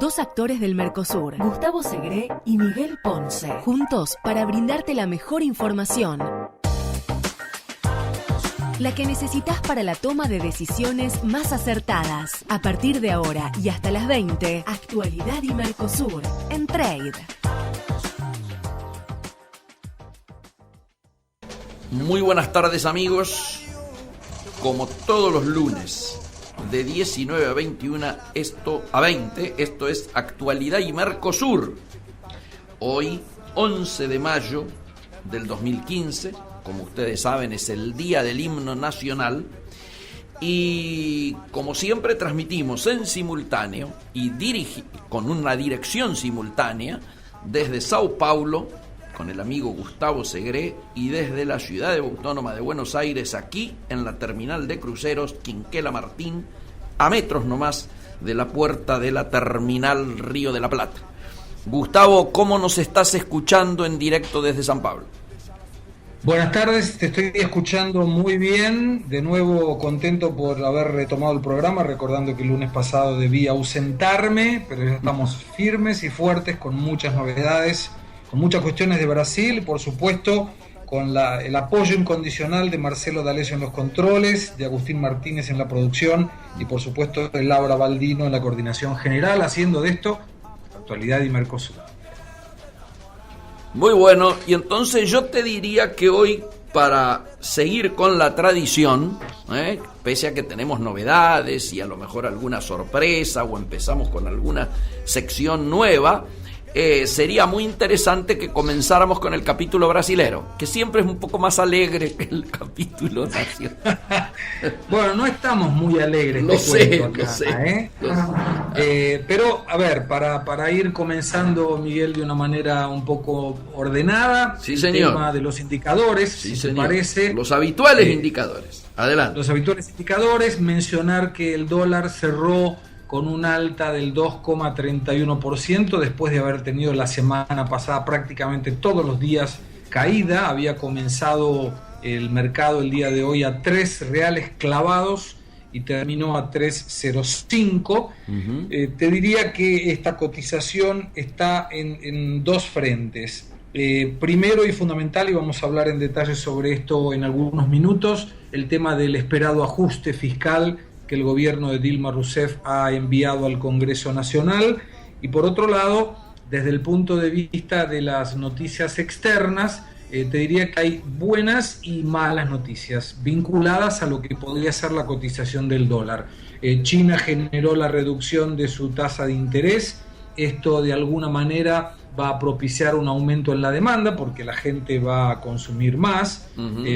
dos actores del Mercosur, Gustavo Segré y Miguel Ponce, juntos para brindarte la mejor información. La que necesitas para la toma de decisiones más acertadas. A partir de ahora y hasta las 20, Actualidad y Mercosur en Trade. Muy buenas tardes, amigos. Como todos los lunes, de 19 a 21, esto es Actualidad y Mercosur. Hoy, 11 de mayo del 2015, como ustedes saben, es el día del himno nacional. Y como siempre transmitimos en simultáneo y con una dirección simultánea desde Sao Paulo, con el amigo Gustavo Segré, y desde la ciudad autónoma de Buenos Aires, aquí en la terminal de cruceros Quinquela Martín, a metros nomás de la puerta de la terminal Río de la Plata. Gustavo, ¿cómo nos estás escuchando en directo desde San Pablo? Buenas tardes, te estoy escuchando muy bien, de nuevo contento por haber retomado el programa, recordando que el lunes pasado debí ausentarme, pero ya estamos firmes y fuertes con muchas novedades, con muchas cuestiones de Brasil, por supuesto, con el apoyo incondicional de Marcelo D'Alessio en los controles, de Agustín Martínez en la producción y por supuesto de Laura Baldino en la coordinación general, haciendo de esto Actualidad y Mercosur. Muy bueno, y entonces yo te diría que hoy, para seguir con la tradición, pese a que tenemos novedades y a lo mejor alguna sorpresa o empezamos con alguna sección nueva, sería muy interesante que comenzáramos con el capítulo brasilero, que siempre es un poco más alegre que el capítulo nacional. Bueno, no estamos muy alegres, lo sé. Pero, a ver, para ir comenzando, Miguel, de una manera un poco ordenada, sí, el señor. Tema de los indicadores, sí, si te señor. parece. Los habituales indicadores. Adelante. Los habituales indicadores, mencionar que el dólar cerró con un alta del 2,31%, después de haber tenido la semana pasada prácticamente todos los días caída. Había comenzado el mercado el día de hoy a 3 reales clavados y terminó a 3,05. Te diría que esta cotización está en dos frentes. Primero y fundamental, y vamos a hablar en detalle sobre esto en algunos minutos, el tema del esperado ajuste fiscal que el gobierno de Dilma Rousseff ha enviado al Congreso Nacional, y por otro lado, desde el punto de vista de las noticias externas, te diría que hay buenas y malas noticias vinculadas a lo que podría ser la cotización del dólar. China generó la reducción de su tasa de interés. Esto de alguna manera va a propiciar un aumento en la demanda porque la gente va a consumir más,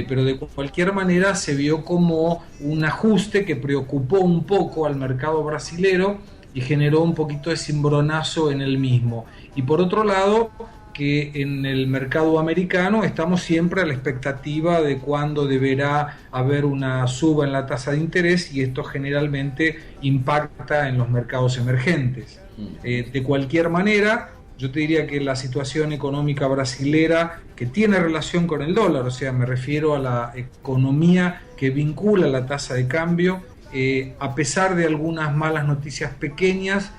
pero de cualquier manera se vio como un ajuste que preocupó un poco al mercado brasilero y generó un poquito de cimbronazo en el mismo. Y por otro lado, que en el mercado americano estamos siempre a la expectativa de cuándo deberá haber una suba en la tasa de interés, y esto generalmente impacta en los mercados emergentes. De cualquier manera, yo te diría que la situación económica brasilera, que tiene relación con el dólar, o sea, me refiero a la economía que vincula la tasa de cambio, a pesar de algunas malas noticias pequeñas,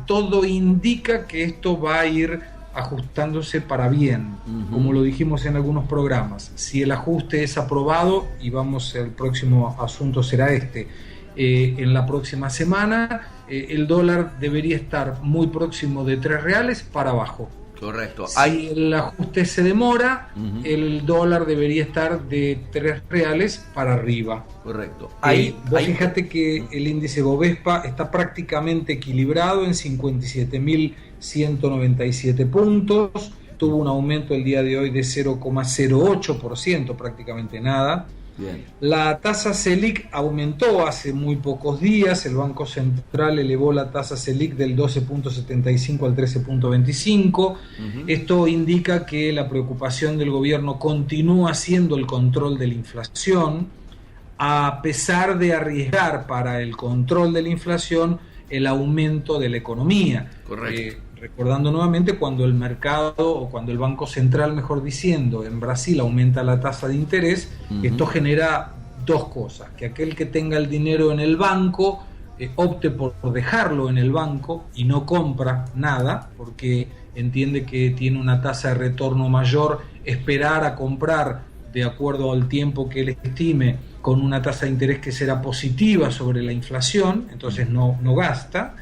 todo indica que esto va a ir ajustándose para bien, como lo dijimos en algunos programas. Si el ajuste es aprobado, y el próximo asunto será en la próxima semana, el dólar debería estar muy próximo de 3 reales para abajo. Correcto. Si el ajuste se demora, el dólar debería estar de 3 reales para arriba. Correcto. Fíjate que el índice Bovespa está prácticamente equilibrado en 57.197 puntos. Tuvo un aumento el día de hoy de 0,08%, prácticamente nada. Bien. La tasa Selic aumentó hace muy pocos días. El Banco Central elevó la tasa Selic del 12.75 al 13.25. Esto indica que la preocupación del gobierno continúa siendo el control de la inflación, a pesar de arriesgar para el control de la inflación el aumento de la economía. Correcto. Recordando nuevamente, cuando el mercado, o cuando el Banco Central, mejor diciendo, en Brasil aumenta la tasa de interés, esto genera dos cosas: que aquel que tenga el dinero en el banco opte por dejarlo en el banco y no compra nada, porque entiende que tiene una tasa de retorno mayor, esperar a comprar de acuerdo al tiempo que él estime, con una tasa de interés que será positiva sobre la inflación, entonces no gasta.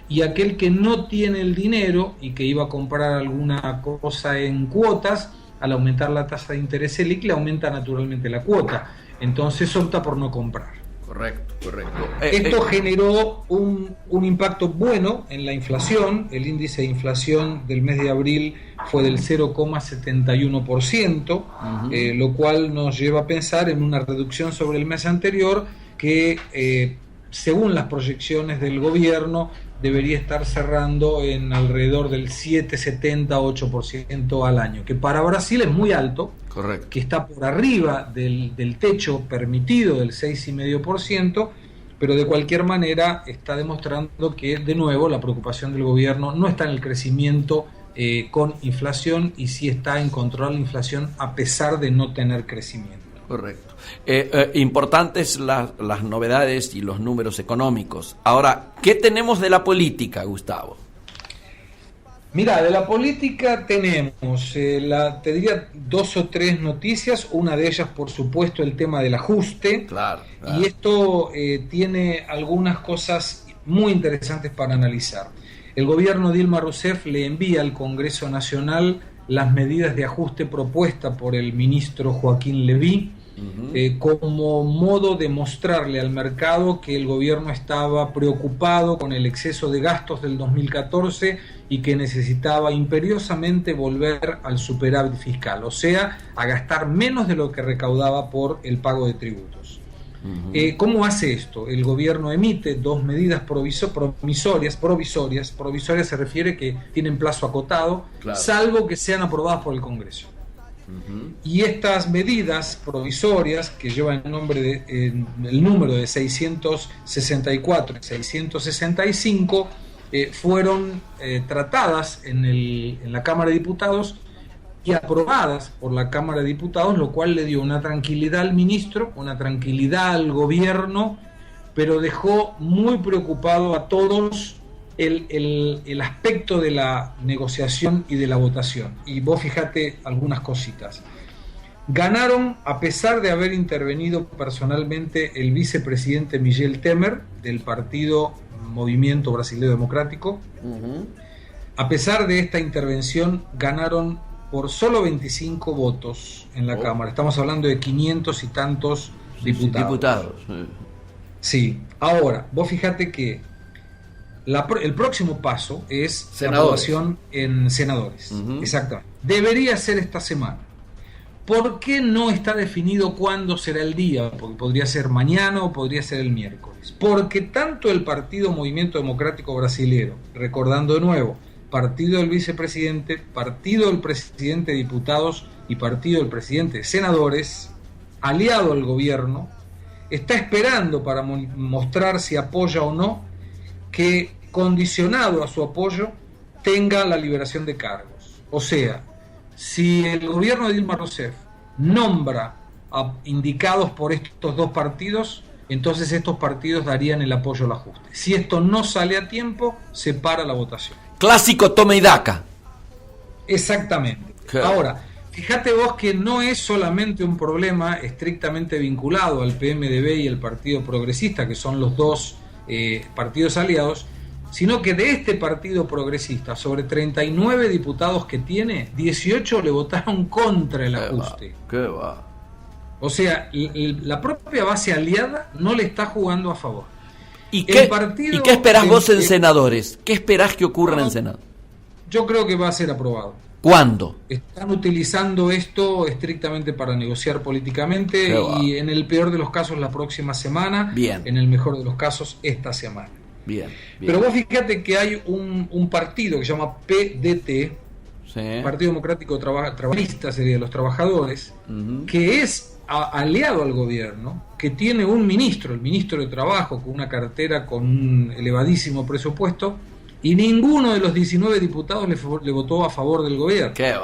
Y aquel que no tiene el dinero y que iba a comprar alguna cosa en cuotas, al aumentar la tasa de interés Selic le aumenta naturalmente la cuota, entonces opta por no comprar. Correcto. Esto generó un impacto bueno en la inflación. El índice de inflación del mes de abril fue del 0,71%, lo cual nos lleva a pensar en una reducción sobre el mes anterior que, según las proyecciones del gobierno, debería estar cerrando en alrededor del 7,70-8% al año, que para Brasil es muy alto. Correcto. Que está por arriba del techo permitido del 6,5%, pero de cualquier manera está demostrando que, de nuevo, la preocupación del gobierno no está en el crecimiento con inflación, y sí está en controlar la inflación a pesar de no tener crecimiento. Correcto. Importantes las novedades y los números económicos. Ahora, ¿qué tenemos de la política, Gustavo? Mira, de la política tenemos, te diría 2 o 3 noticias. Una de ellas, por supuesto, el tema del ajuste. Claro. Y esto tiene algunas cosas muy interesantes para analizar. El gobierno de Dilma Rousseff le envía al Congreso Nacional las medidas de ajuste propuestas por el ministro Joaquín Levy, como modo de mostrarle al mercado que el gobierno estaba preocupado con el exceso de gastos del 2014 y que necesitaba imperiosamente volver al superávit fiscal, o sea, a gastar menos de lo que recaudaba por el pago de tributos. ¿Cómo hace esto? El gobierno emite 2 medidas provisorias se refiere que tienen plazo acotado, claro, salvo que sean aprobadas por el Congreso. Y estas medidas provisorias, que llevan el número de 664 y 665, fueron tratadas en la Cámara de Diputados y aprobadas por la Cámara de Diputados, lo cual le dio una tranquilidad al ministro, una tranquilidad al gobierno, pero dejó muy preocupado a todos el aspecto de la negociación y de la votación. Y vos fíjate algunas cositas. Ganaron, a pesar de haber intervenido personalmente el vicepresidente Michel Temer, del partido Movimiento Brasileño Democrático. A pesar de esta intervención, ganaron por solo 25 votos en la Cámara. Estamos hablando de 500 y tantos diputados. Sí. Ahora, vos fíjate que el próximo paso es la aprobación en senadores. Exactamente. Debería ser esta semana. ¿Por qué no está definido cuándo será el día? Porque podría ser mañana o podría ser el miércoles. Porque tanto el Partido Movimiento Democrático Brasilero, recordando de nuevo, partido del vicepresidente, partido del presidente de diputados y partido del presidente de senadores, aliado al gobierno, está esperando para mostrar si apoya o no, que condicionado a su apoyo tenga la liberación de cargos. O sea, si el gobierno de Dilma Rousseff nombra a indicados por estos 2 partidos, entonces estos partidos darían el apoyo al ajuste. Si esto no sale a tiempo, se para la votación. Clásico toma y daca. Exactamente. Ahora, fíjate vos que no es solamente un problema estrictamente vinculado al PMDB y el Partido Progresista, que son los 2 partidos aliados, sino que de este partido progresista, sobre 39 diputados que tiene, 18 le votaron contra el ajuste. ¿Qué va? O sea, la propia base aliada no le está jugando a favor. ¿Y qué esperás vos en senadores? ¿Qué esperás que ocurra en Senado? Yo creo que va a ser aprobado. ¿Cuándo? Están utilizando esto estrictamente para negociar políticamente y en el peor de los casos la próxima semana, bien, en el mejor de los casos esta semana. Bien. Pero vos fíjate que hay un partido que se llama PDT, Partido Democrático Trabajista, sería de los trabajadores, que es aliado al gobierno, que tiene un ministro, el ministro de Trabajo, con una cartera con un elevadísimo presupuesto, y ninguno de los 19 diputados le votó a favor del gobierno. ¡Qué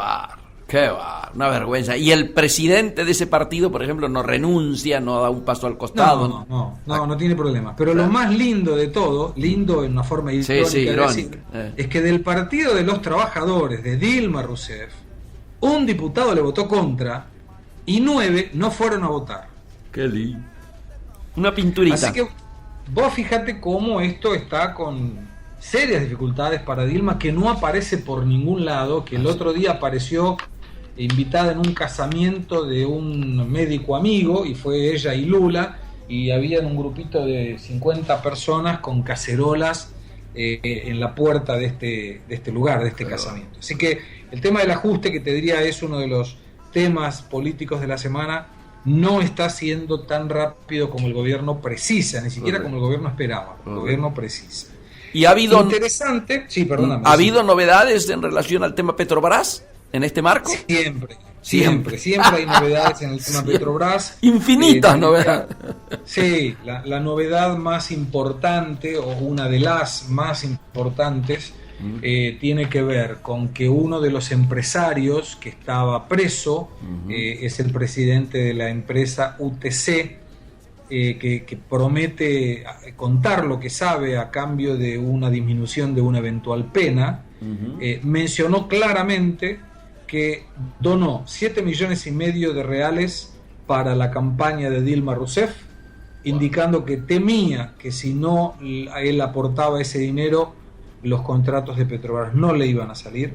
Qué va, una vergüenza. Y el presidente de ese partido, por ejemplo, no renuncia, no da un paso al costado. No tiene problema. Pero lo más lindo de todo, lindo en una forma irónica, es que del Partido de los Trabajadores de Dilma Rousseff, un diputado le votó contra y 9 no fueron a votar. Qué lindo. Una pinturita. Así que vos fíjate cómo esto está con serias dificultades para Dilma, que no aparece por ningún lado, que el otro día apareció invitada en un casamiento de un médico amigo, y fue ella y Lula, y había un grupito de 50 personas con cacerolas en la puerta de este lugar, de este casamiento. Así que el tema del ajuste, que te diría es uno de los temas políticos de la semana, no está siendo tan rápido como el gobierno precisa, ni siquiera como el gobierno esperaba. El gobierno precisa. ¿Y ha habido interesante? Sí, perdóname. ¿Ha habido novedades en relación al tema Petrobras en este marco? Siempre hay novedades en el tema Petrobras. Infinitas novedades. Sí, la novedad más importante, o una de las más importantes, tiene que ver con que uno de los empresarios que estaba preso es el presidente de la empresa UTC, que promete contar lo que sabe a cambio de una disminución de una eventual pena. Mencionó claramente que donó 7,5 millones de reales para la campaña de Dilma Rousseff, indicando que temía que si no él aportaba ese dinero, los contratos de Petrobras no le iban a salir.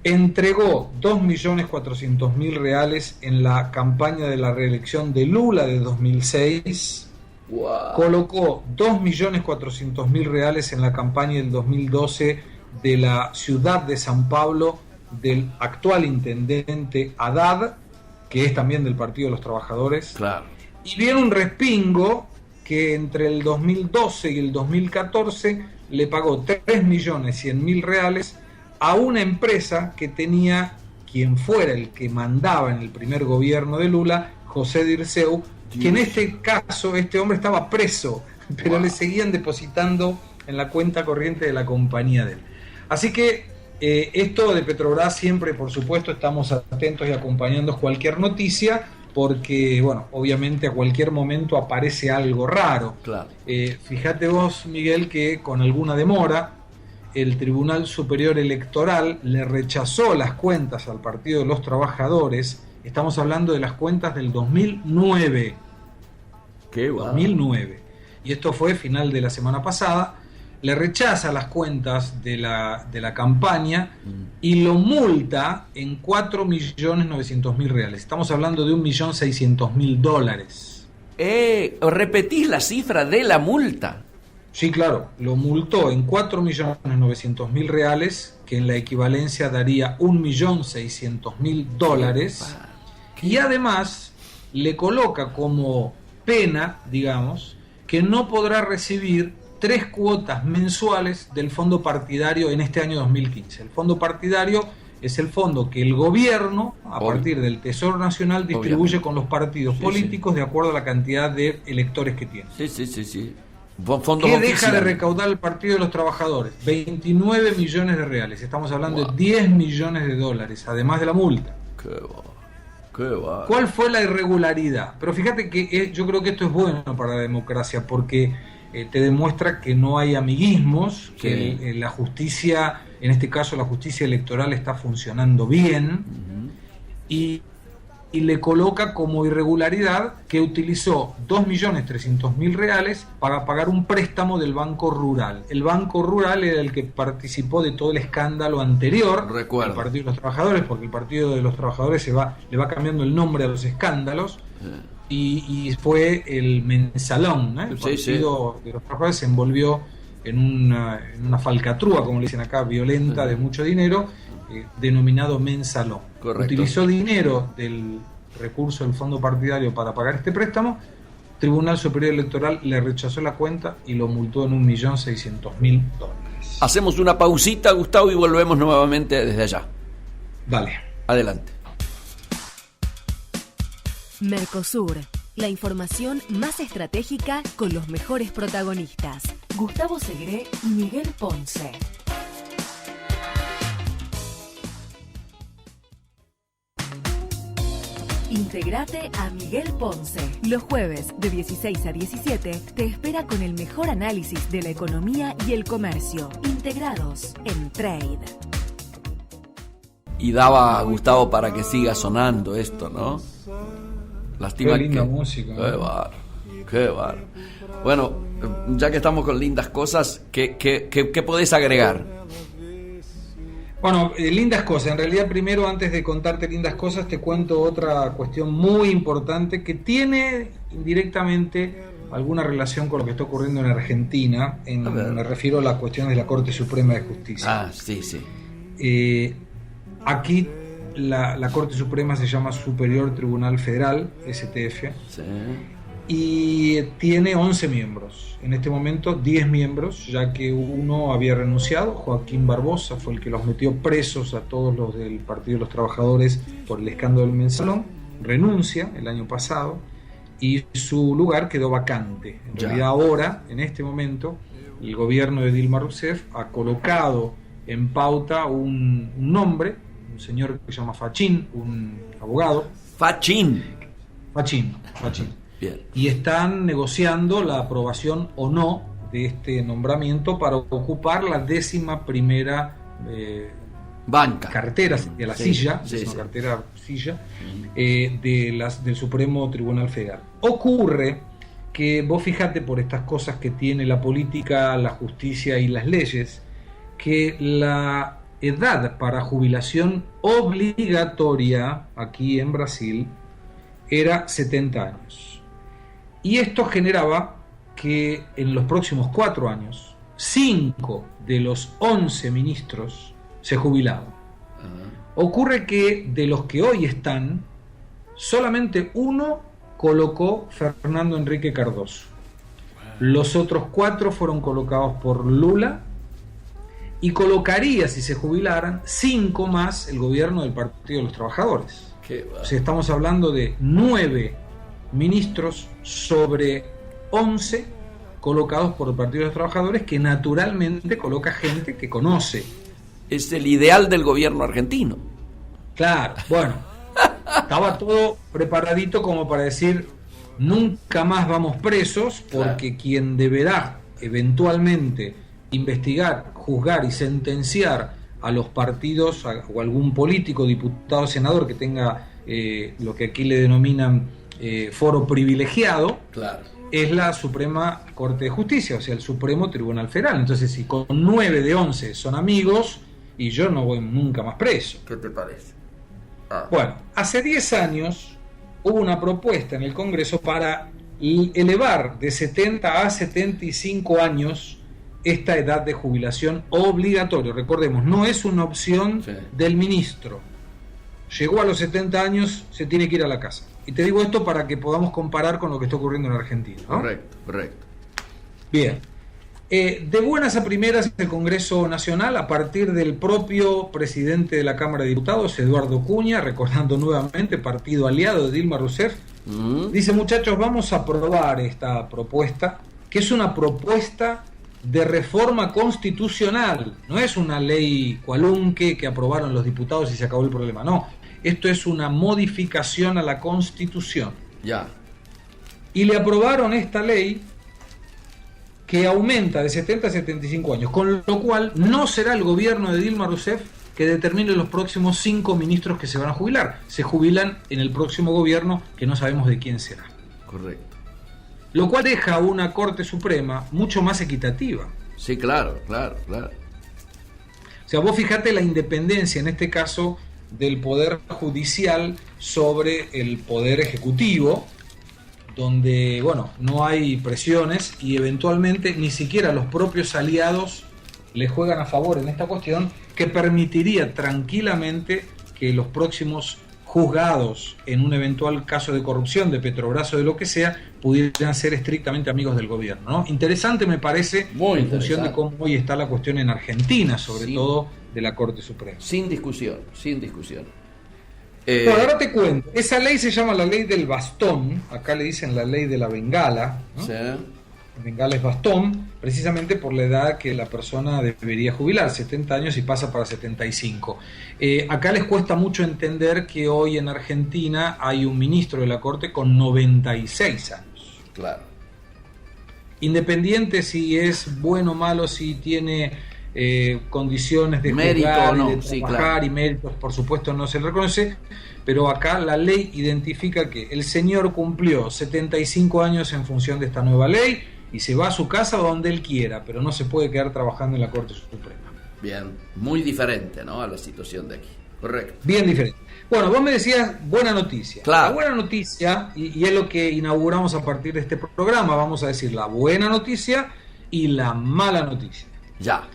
Entregó 2.400.000 reales en la campaña de la reelección de Lula de 2006. Wow. Colocó 2.400.000 reales en la campaña del 2012 de la ciudad de San Pablo del actual intendente Haddad, que es también del Partido de los Trabajadores. Claro. Y viene un respingo que entre el 2012 y el 2014 le pagó 3.100.000 reales a una empresa que tenía quien fuera el que mandaba en el primer gobierno de Lula, José Dirceu, que en este caso este hombre estaba preso, pero le seguían depositando en la cuenta corriente de la compañía de él. Así que esto de Petrobras siempre, por supuesto, estamos atentos y acompañando cualquier noticia, porque, bueno, obviamente a cualquier momento aparece algo raro. Claro. Fíjate vos, Miguel, que con alguna demora el Tribunal Superior Electoral le rechazó las cuentas al Partido de los Trabajadores. Estamos hablando de las cuentas del 2009. ¿Qué va? 2009. Y esto fue final de la semana pasada. Le rechaza las cuentas de la campaña y lo multa en 4.900.000 reales. Estamos hablando de $1.600.000. ¿Repetís la cifra de la multa? Sí, claro, lo multó en 4.900.000 reales, que en la equivalencia daría $1.600.000, y además le coloca como pena, digamos, que no podrá recibir 3 cuotas mensuales del fondo partidario en este año 2015. El fondo partidario es el fondo que el gobierno, a partir del Tesoro Nacional, distribuye con los partidos políticos de acuerdo a la cantidad de electores que tiene. Sí. ¿Qué deja de recaudar el Partido de los Trabajadores? 29 millones de reales. Estamos hablando de 10 millones de dólares, además de la multa. Qué va. ¿Cuál fue la irregularidad? Pero fíjate que yo creo que esto es bueno para la democracia, porque te demuestra que no hay amiguismos, que la justicia, en este caso la justicia electoral, está funcionando bien, y le coloca como irregularidad que utilizó 2.300.000 reales para pagar un préstamo del Banco Rural. El Banco Rural era el que participó de todo el escándalo anterior del Partido de los Trabajadores, porque el Partido de los Trabajadores le va cambiando el nombre a los escándalos, y fue el mensalón, ¿eh? El Partido de los Trabajadores se envolvió en una falcatrúa, como le dicen acá, violenta, de mucho dinero, denominado mensalón. Correcto. Utilizó dinero del recurso del fondo partidario para pagar este préstamo. Tribunal Superior Electoral le rechazó la cuenta y lo multó en $1.600.000. Hacemos una pausita, Gustavo, y volvemos nuevamente desde allá. Dale. Adelante. Mercosur, la información más estratégica con los mejores protagonistas. Gustavo Segre y Miguel Ponce. Integrate a Miguel Ponce. Los jueves de 16 a 17 te espera con el mejor análisis de la economía y el comercio. Integrados en Trade. Y daba, Gustavo, para que siga sonando esto, ¿no? Lástima Qué linda que... música. Qué bar. Bueno, ya que estamos con lindas cosas, ¿qué podés agregar? Bueno, lindas cosas. En realidad, primero, antes de contarte lindas cosas, te cuento otra cuestión muy importante que tiene indirectamente alguna relación con lo que está ocurriendo en Argentina. Me refiero a las cuestiones de la Corte Suprema de Justicia. Ah, sí. Aquí la Corte Suprema se llama Superior Tribunal Federal, STF, Sí. y tiene 11 miembros. En este momento 10 miembros, ya que uno había renunciado. Joaquín Barbosa fue el que los metió presos a todos los del Partido de los Trabajadores por el escándalo del Mensalón. Renuncia el año pasado y su lugar quedó vacante. En realidad ahora, en este momento, el gobierno de Dilma Rousseff ha colocado en pauta un nombre, un señor que se llama Fachín, un abogado. Fachín. Bien. Y están negociando la aprobación o no de este nombramiento para ocupar la 11ª banca. cartera, de la silla, del Supremo Tribunal Federal. Ocurre que vos fijate, por estas cosas que tiene la política, la justicia y las leyes, que la edad para jubilación obligatoria aquí en Brasil era 70 años. Y esto generaba que en los próximos 4 años, 5 de los 11 ministros se jubilaban. Ocurre que de los que hoy están, solamente uno colocó Fernando Henrique Cardoso. Los otros 4 fueron colocados por Lula y colocaría, si se jubilaran, 5 más el gobierno del Partido de los Trabajadores. O sea, estamos hablando de 9 ministros sobre 11 colocados por el Partido de los Trabajadores, que naturalmente coloca gente que conoce. Es el ideal del gobierno argentino. Claro, bueno, estaba todo preparadito como para decir, nunca más vamos presos, porque quien deberá eventualmente investigar, juzgar y sentenciar a los partidos o algún político, diputado, senador que tenga lo que aquí le denominan foro privilegiado, es la Suprema Corte de Justicia, o sea, el Supremo Tribunal Federal. Entonces, si con 9 de 11 son amigos, y yo no voy nunca más preso. ¿Qué te parece? Bueno, hace 10 años hubo una propuesta en el Congreso para elevar de 70 a 75 años esta edad de jubilación obligatoria. Recordemos, no es una opción del ministro. Llegó a los 70 años, se tiene que ir a la casa. Y te digo esto para que podamos comparar con lo que está ocurriendo en Argentina, ¿no? Correcto. Bien. De buenas a primeras, el Congreso Nacional, a partir del propio presidente de la Cámara de Diputados, Eduardo Cunha, recordando nuevamente, partido aliado de Dilma Rousseff, dice: muchachos, vamos a aprobar esta propuesta, que es una propuesta de reforma constitucional. No es una ley cualunque que aprobaron los diputados y se acabó el problema. No, esto es una modificación a la Constitución. Y le aprobaron esta ley que aumenta de 70 a 75 años, con lo cual no será el gobierno de Dilma Rousseff que determine los próximos 5 ministros que se van a jubilar. Se jubilan en el próximo gobierno, que no sabemos de quién será. Correcto. Lo cual deja una Corte Suprema mucho más equitativa. Sí, claro. O sea, vos fijate la independencia, en este caso, del Poder Judicial sobre el Poder Ejecutivo, donde, bueno, no hay presiones y eventualmente ni siquiera los propios aliados le juegan a favor en esta cuestión, que permitiría tranquilamente que los próximos juzgados en un eventual caso de corrupción de Petrobras o de lo que sea pudieran ser estrictamente amigos del gobierno, ¿no? Interesante me parece, en función de cómo hoy está la cuestión en Argentina, sobre todo de la Corte Suprema. Sin discusión. Bueno, ahora te cuento, esa ley se llama la ley del bastón, acá le dicen la ley de la bengala, ¿no? La bengala es bastón, precisamente por la edad que la persona debería jubilar, 70 años y pasa para 75. Acá les cuesta mucho entender que hoy en Argentina hay un ministro de la Corte con 96 años. Claro. Independiente si es bueno o malo, si tiene condiciones de mérito juzgar o no, y de sí, trabajar, claro. Y méritos, por supuesto, no se le reconoce, pero acá la ley identifica que el señor cumplió 75 años en función de esta nueva ley y se va a su casa donde él quiera, pero no se puede quedar trabajando en la Corte Suprema. Bien, muy diferente, ¿no?, a la situación de aquí. Correcto. Bien diferente. Bueno, vos me decías buena noticia. Claro. La buena noticia, y es lo que inauguramos a partir de este programa, vamos a decir la buena noticia y la mala noticia. Ya.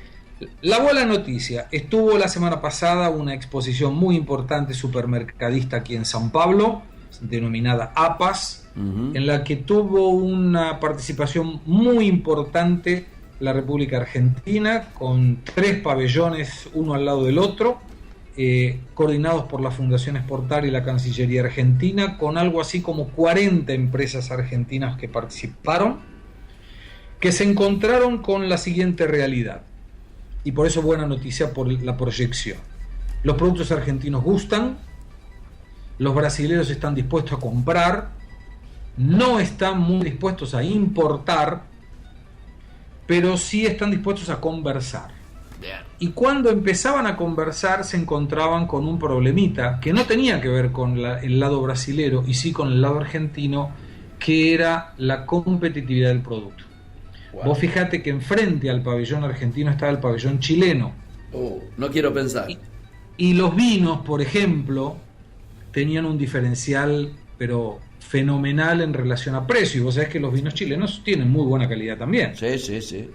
La buena noticia, estuvo la semana pasada una exposición muy importante supermercadista aquí en San Pablo, denominada APAS, en la que tuvo una participación muy importante la República Argentina, con 3 pabellones uno al lado del otro, coordinados por la Fundación Exportar y la Cancillería Argentina, con algo así como 40 empresas argentinas que participaron, que se encontraron con la siguiente realidad. Y por eso buena noticia por la proyección. Los productos argentinos gustan, los brasileños están dispuestos a comprar, no están muy dispuestos a importar, pero sí están dispuestos a conversar. Bien. Y cuando empezaban a conversar se encontraban con un problemita que no tenía que ver con el lado brasilero y sí con el lado argentino, que era la competitividad del producto. Wow. Vos fijate que enfrente al pabellón argentino estaba el pabellón chileno. No quiero pensar. Y los vinos, por ejemplo, tenían un diferencial, pero fenomenal en relación a precio. Y vos sabés que los vinos chilenos tienen muy buena calidad también. Sí, sí, sí.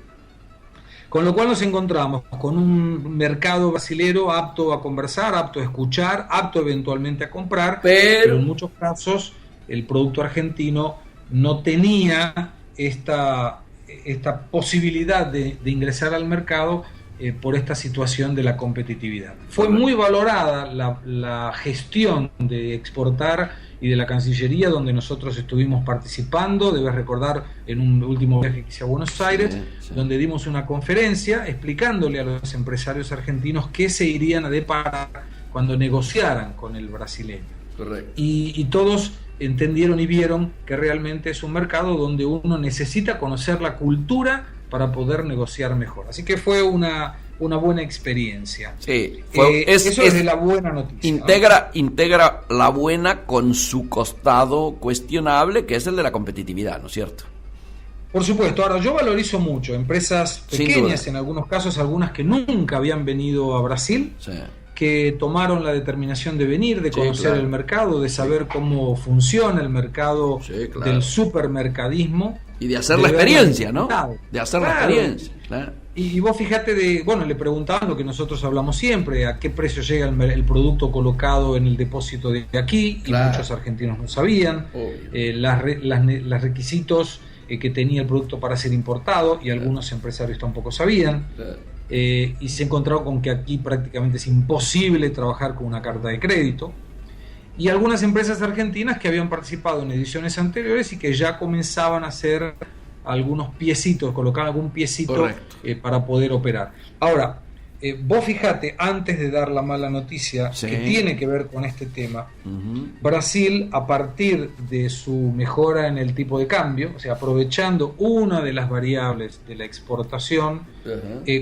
Con lo cual nos encontramos con un mercado brasilero apto a conversar, apto a escuchar, apto eventualmente a comprar, pero en muchos casos el producto argentino no tenía esta posibilidad de ingresar al mercado por esta situación de la competitividad. Fue muy valorada la gestión de Exportar y de la Cancillería, donde nosotros estuvimos participando. Debes recordar en un último viaje que hice a Buenos Aires, sí. Donde dimos una conferencia explicándole a los empresarios argentinos qué se irían a deparar cuando negociaran con el brasileño. Correcto. Y todos entendieron y vieron que realmente es un mercado donde uno necesita conocer la cultura para poder negociar mejor. Así que fue una buena experiencia. Sí, eso es de la buena noticia. Integra la buena con su costado cuestionable, que es el de la competitividad, ¿no es cierto? Por supuesto. Ahora, yo valorizo mucho empresas pequeñas, en algunos casos, algunas que nunca habían venido a Brasil, sí, que tomaron la determinación de venir, de conocer, claro, el mercado, de saber cómo funciona el mercado, sí, claro, del supermercadismo. Y de hacer la experiencia, ¿no? De hacer, claro, la experiencia. Claro. Y vos fijate, le preguntaban lo que nosotros hablamos siempre, a qué precio llega el producto colocado en el depósito de aquí, claro, y muchos argentinos no sabían, los requisitos que tenía el producto para ser importado, y algunos, claro, empresarios tampoco sabían. Claro. Y se encontraron con que aquí prácticamente es imposible trabajar con una carta de crédito, y algunas empresas argentinas que habían participado en ediciones anteriores y que ya comenzaban a hacer algunos piecitos, colocar algún piecito para poder operar. Ahora, vos fijate, antes de dar la mala noticia, sí, que tiene que ver con este tema, Brasil, a partir de su mejora en el tipo de cambio, o sea, aprovechando una de las variables de la exportación,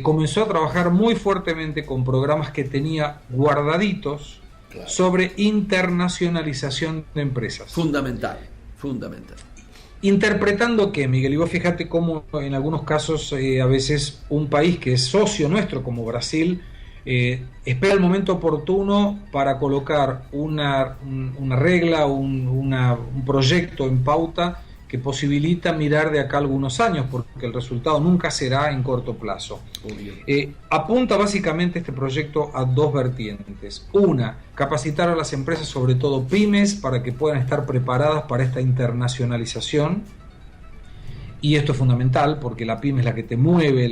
comenzó a trabajar muy fuertemente con programas que tenía guardaditos, claro, sobre internacionalización de empresas. Fundamental. ¿Interpretando qué, Miguel? Y vos fíjate cómo en algunos casos a veces un país que es socio nuestro como Brasil espera el momento oportuno para colocar una regla, un proyecto en pauta que posibilita mirar de acá algunos años, porque el resultado nunca será en corto plazo. Apunta básicamente este proyecto a 2 vertientes. Una, capacitar a las empresas, sobre todo pymes, para que puedan estar preparadas para esta internacionalización. Y esto es fundamental, porque la pyme es la que te mueve,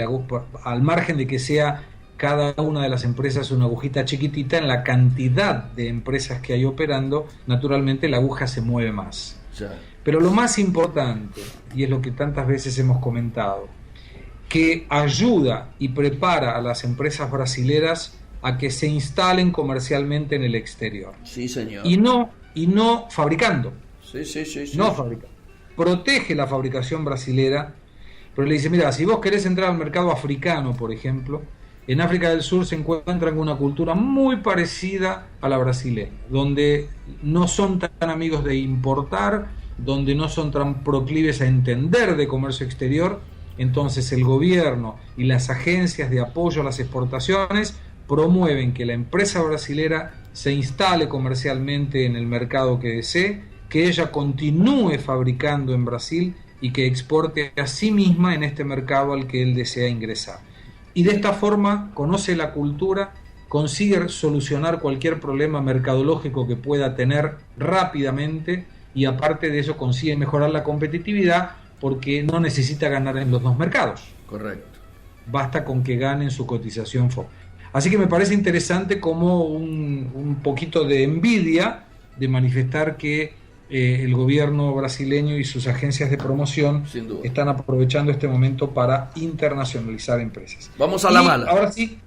al margen de que sea cada una de las empresas una agujita chiquitita, en la cantidad de empresas que hay operando, naturalmente la aguja se mueve más. Ya. Pero lo más importante, y es lo que tantas veces hemos comentado, que ayuda y prepara a las empresas brasileras a que se instalen comercialmente en el exterior. Sí, señor. Y no fabricando. Sí. No fabricando. Protege la fabricación brasilera, pero le dice, mira, si vos querés entrar al mercado africano, por ejemplo, en África del Sur se encuentran con una cultura muy parecida a la brasileña, donde no son tan amigos de importar, donde no son tan proclives a entender de comercio exterior. Entonces el gobierno y las agencias de apoyo a las exportaciones promueven que la empresa brasilera se instale comercialmente en el mercado que desee, que ella continúe fabricando en Brasil y que exporte a sí misma en este mercado al que él desea ingresar. Y de esta forma conoce la cultura, consigue solucionar cualquier problema mercadológico que pueda tener rápidamente y aparte de eso consigue mejorar la competitividad porque no necesita ganar en los dos mercados. Correcto. Basta con que gane en su cotización FOB. Así que me parece interesante como un poquito de envidia de manifestar que el gobierno brasileño y sus agencias de promoción están aprovechando este momento para internacionalizar empresas. Vamos a la mala. Ahora sí,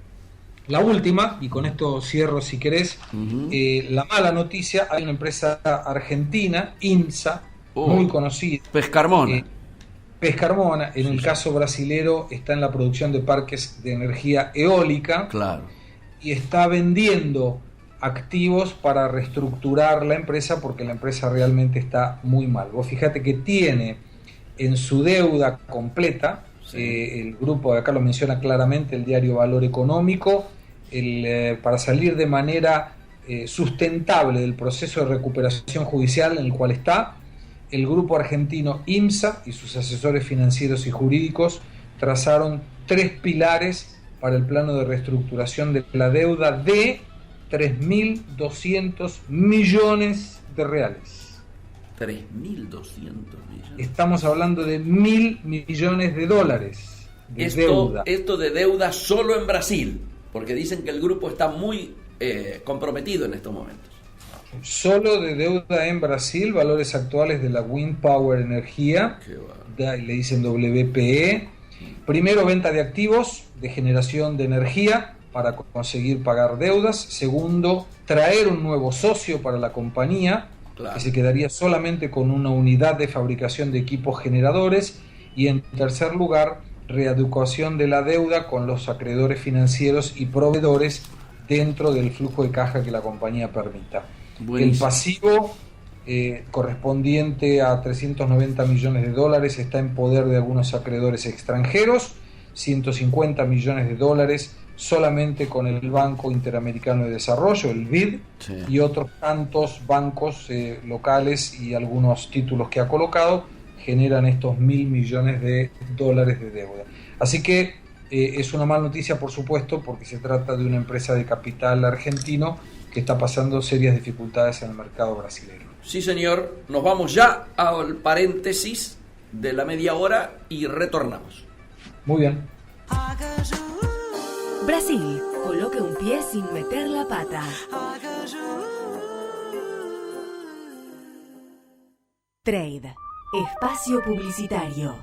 la última, y con esto cierro si querés, la mala noticia, hay una empresa argentina, IMSA, muy conocida. Pescarmona. Pescarmona, en el caso brasilero, está en la producción de parques de energía eólica. Claro. Y está vendiendo activos para reestructurar la empresa porque la empresa realmente está muy mal. Vos fíjate que tiene en su deuda completa, el grupo de acá lo menciona claramente, el diario Valor Económico, para salir de manera sustentable del proceso de recuperación judicial en el cual está, el grupo argentino IMSA y sus asesores financieros y jurídicos trazaron 3 pilares para el plano de reestructuración de la deuda de 3.200 millones de reales. 3.200 millones. Estamos hablando de 1.000 millones de dólares de deuda. Esto de deuda solo en Brasil, porque dicen que el grupo está muy comprometido en estos momentos. Solo de deuda en Brasil, valores actuales de la Wind Power Energía, le dicen WPE. Primero, venta de activos de generación de energía para conseguir pagar deudas. Segundo, traer un nuevo socio para la compañía, que se quedaría solamente con una unidad de fabricación de equipos generadores. Y en tercer lugar, readecuación de la deuda con los acreedores financieros y proveedores dentro del flujo de caja que la compañía permita. Buenísimo. El pasivo correspondiente a 390 millones de dólares está en poder de algunos acreedores extranjeros, 150 millones de dólares solamente con el Banco Interamericano de Desarrollo, el BID, y otros tantos bancos locales y algunos títulos que ha colocado generan estos 1.000 millones de dólares de deuda. Así que es una mala noticia, por supuesto, porque se trata de una empresa de capital argentino que está pasando serias dificultades en el mercado brasileño. Sí, señor. Nos vamos ya al paréntesis de la media hora y retornamos. Muy bien. Brasil, coloque un pie sin meter la pata. Trade, espacio publicitario.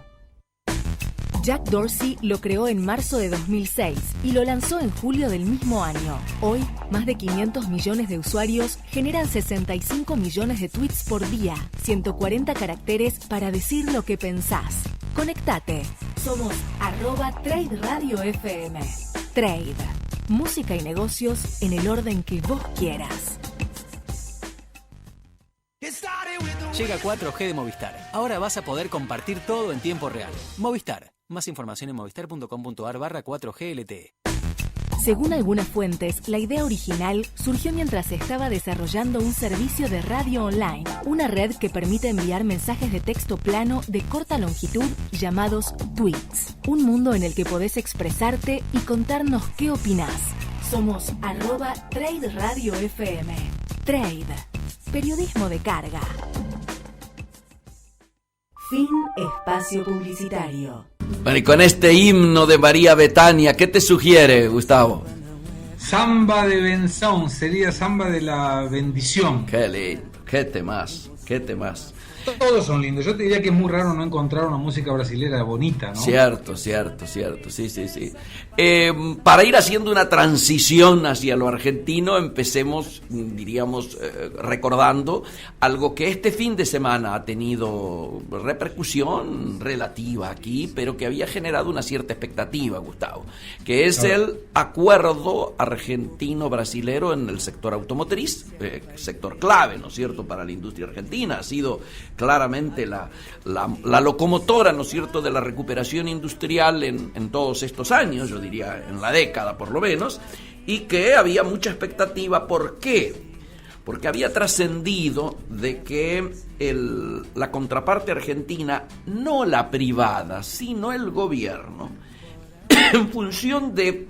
Jack Dorsey lo creó en marzo de 2006 y lo lanzó en julio del mismo año. Hoy, más de 500 millones de usuarios generan 65 millones de tweets por día, 140 caracteres para decir lo que pensás. Conectate. Somos @TradeRadioFM. Trade. Música y negocios en el orden que vos quieras. Llega 4G de Movistar. Ahora vas a poder compartir todo en tiempo real. Movistar. Más información en movistar.com.ar/4G LTE. Según algunas fuentes, la idea original surgió mientras se estaba desarrollando un servicio de radio online, una red que permite enviar mensajes de texto plano de corta longitud llamados tweets. Un mundo en el que podés expresarte y contarnos qué opinás. Somos @TradeRadioFM. Trade. Periodismo de carga. Fin espacio publicitario. Bueno, y con este himno de María Bethania, ¿qué te sugiere, Gustavo? Samba de bendición, sería samba de la bendición. Qué lindo, qué temas, qué temas. Todos son lindos. Yo te diría que es muy raro no encontrar una música brasilera bonita, ¿no? Cierto, sí. Para ir haciendo una transición hacia lo argentino, empecemos, diríamos, recordando algo que este fin de semana ha tenido repercusión relativa aquí, pero que había generado una cierta expectativa, Gustavo, que es el acuerdo argentino-brasilero en el sector automotriz, sector clave, ¿no es cierto?, para la industria argentina. Ha sido claramente la locomotora, ¿no es cierto?, de la recuperación industrial en todos estos años, yo diría en la década por lo menos, y que había mucha expectativa. ¿Por qué? Porque había trascendido de que la contraparte argentina, no la privada, sino el gobierno, en función de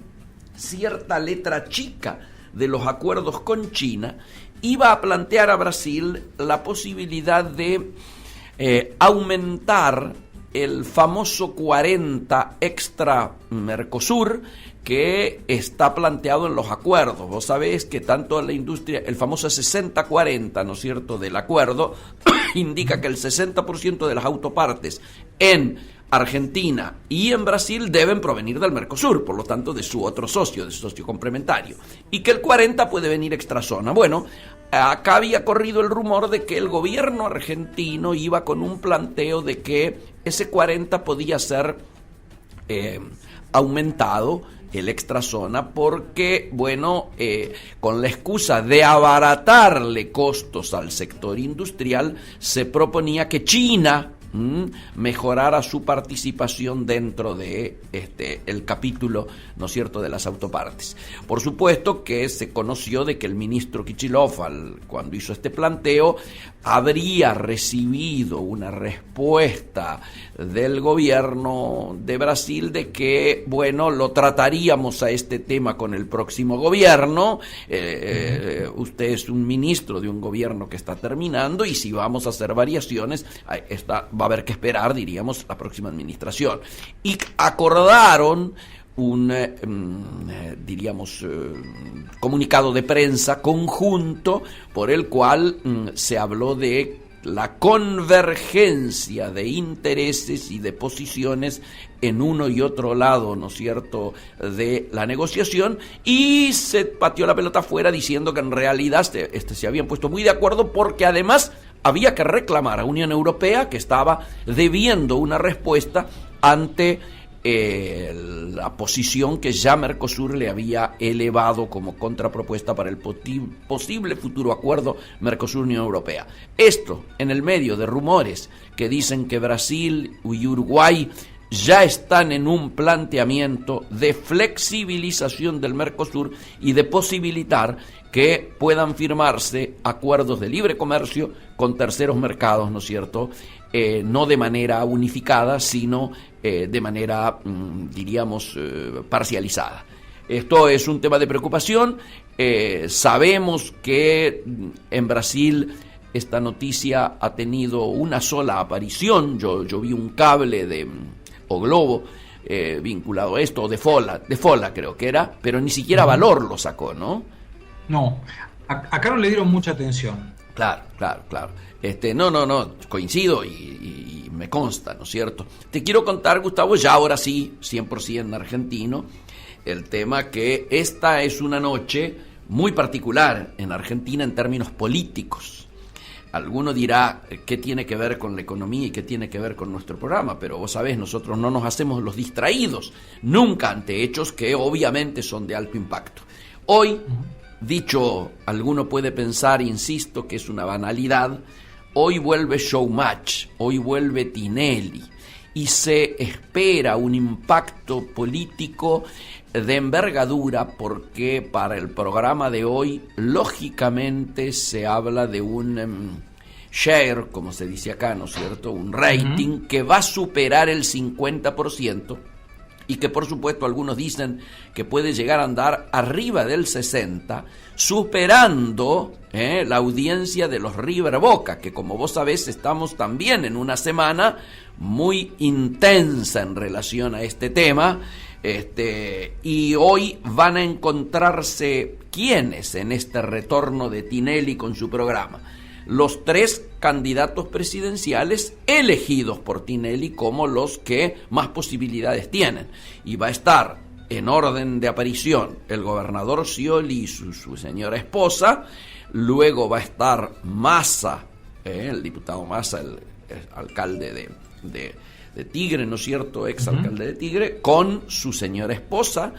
cierta letra chica de los acuerdos con China, iba a plantear a Brasil la posibilidad de aumentar el famoso 40 extra Mercosur que está planteado en los acuerdos. Vos sabés que tanto la industria, el famoso 60-40, ¿no es cierto?, del acuerdo, indica que el 60% de las autopartes en Argentina y en Brasil deben provenir del Mercosur, por lo tanto de su otro socio, de su socio complementario, y que el 40 puede venir extrazona. Bueno, acá había corrido el rumor de que el gobierno argentino iba con un planteo de que ese 40 podía ser aumentado, el extrazona, porque, bueno, con la excusa de abaratarle costos al sector industrial, se proponía que China mejorara su participación dentro de el capítulo, ¿no es cierto?, de las autopartes. Por supuesto que se conoció de que el ministro Kicillof, cuando hizo este planteo, habría recibido una respuesta del gobierno de Brasil de que, bueno, lo trataríamos a este tema con el próximo gobierno. Usted es un ministro de un gobierno que está terminando, y si vamos a hacer variaciones, va a haber que esperar, diríamos, la próxima administración. Y acordaron un, comunicado de prensa conjunto por el cual se habló de la convergencia de intereses y de posiciones en uno y otro lado, ¿no es cierto?, de la negociación, y se pateó la pelota afuera diciendo que en realidad se habían puesto muy de acuerdo, porque además había que reclamar a Unión Europea, que estaba debiendo una respuesta ante la posición que ya Mercosur le había elevado como contrapropuesta para el posible futuro acuerdo Mercosur-Unión Europea. Esto en el medio de rumores que dicen que Brasil y Uruguay ya están en un planteamiento de flexibilización del Mercosur y de posibilitar que puedan firmarse acuerdos de libre comercio con terceros mercados, ¿no es cierto?, no de manera unificada, sino de manera, parcializada. Esto es un tema de preocupación. Sabemos que en Brasil esta noticia ha tenido una sola aparición. Yo vi un cable o Globo vinculado a esto, o de Fola creo que era, pero ni siquiera Valor lo sacó, ¿no? No, acá no le dieron mucha atención. Claro. No, coincido y me consta, ¿no es cierto? Te quiero contar, Gustavo, ya ahora sí, 100% argentino, el tema que esta es una noche muy particular en Argentina en términos políticos. Alguno dirá, ¿qué tiene que ver con la economía y qué tiene que ver con nuestro programa? Pero vos sabés, nosotros no nos hacemos los distraídos, nunca ante hechos que obviamente son de alto impacto. Hoy, dicho, alguno puede pensar, insisto, que es una banalidad, hoy vuelve Showmatch, hoy vuelve Tinelli, y se espera un impacto político de envergadura, porque para el programa de hoy, lógicamente, se habla de un share, como se dice acá, ¿no es cierto?, un rating que va a superar el 50%, y que por supuesto algunos dicen que puede llegar a andar arriba del 60%, superando la audiencia de los River Boca, que como vos sabés estamos también en una semana muy intensa en relación a este tema, y hoy van a encontrarse quiénes en este retorno de Tinelli con su programa. Los tres candidatos presidenciales elegidos por Tinelli como los que más posibilidades tienen. Y va a estar en orden de aparición el gobernador Scioli y su señora esposa, luego va a estar Massa, el diputado Massa, el alcalde de Tigre, ¿no es cierto?, exalcalde de Tigre, con su señora esposa,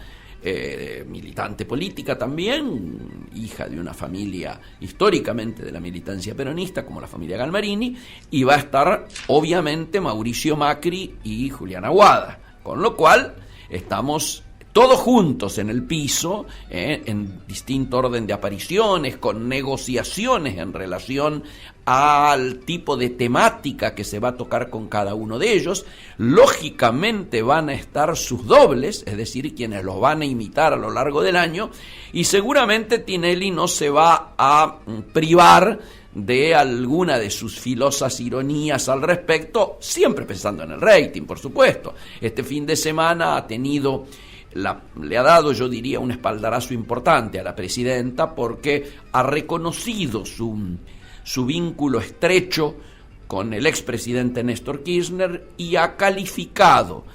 militante política también, hija de una familia históricamente de la militancia peronista, como la familia Galmarini, y va a estar obviamente Mauricio Macri y Julián Aguada, con lo cual estamos todos juntos en el piso, en distinto orden de apariciones, con negociaciones en relación al tipo de temática que se va a tocar con cada uno de ellos. Lógicamente van a estar sus dobles, es decir, quienes los van a imitar a lo largo del año, y seguramente Tinelli no se va a privar de alguna de sus filosas ironías al respecto, siempre pensando en el rating, por supuesto. Este fin de semana ha tenido... le ha dado, yo diría, un espaldarazo importante a la presidenta, porque ha reconocido su vínculo estrecho con el expresidente Néstor Kirchner y ha calificado